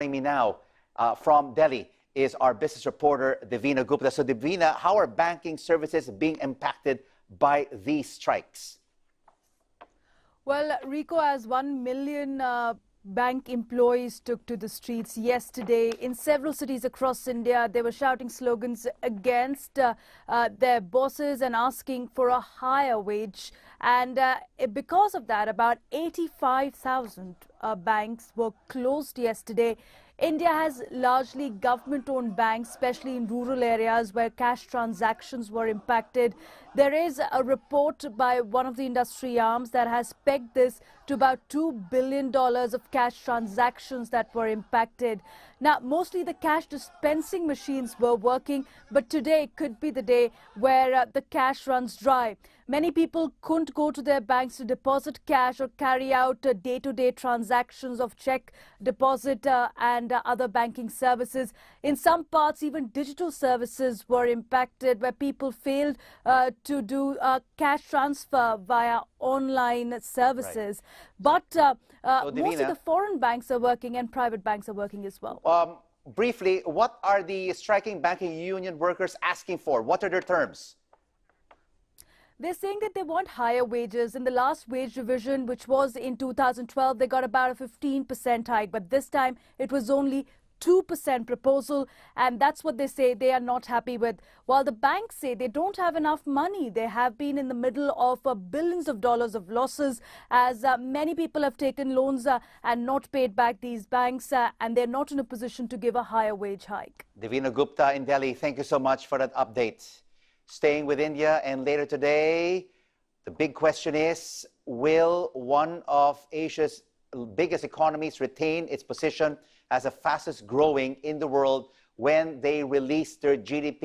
Joining me now from Delhi is our business reporter, DEVINA GUPTA. So, DEVINA, how are banking services being impacted by these strikes? Well, Rico, as 1 million bank employees took to the streets yesterday in several cities across India, they were shouting slogans against their bosses and asking for a higher wage. And because of that, about 85,000 banks were closed yesterday. India has largely government-owned banks, especially in rural areas where cash transactions were impacted. There is a report by one of the industry arms that has pegged this to about $2 billion of cash transactions that were impacted. Now, mostly the cash dispensing machines were working, but today could be the day where the cash runs dry. Many people couldn't go to their banks to deposit cash or carry out day-to-day transactions of check deposit and other banking services. In some parts, even digital services were impacted, where people failed to do cash transfer via online services. Right. But so, most of the foreign banks are working and private banks are working as well. Briefly, what are the striking banking union workers asking for? What are their terms? They're saying that they want higher wages. In the last wage revision, which was in 2012, they got about a 15% hike. But this time, it was only 2% proposal. And that's what they say they are not happy with. While the banks say they don't have enough money. They have been in the middle of billions of dollars of losses, as many people have taken loans and not paid back these banks. And they're not in a position to give a higher wage hike. DEVINA GUPTA in Delhi, thank you so much for that update. Staying with India, and later today, the big question is, will one of Asia's biggest economies retain its position as the fastest growing in the world when they release their GDP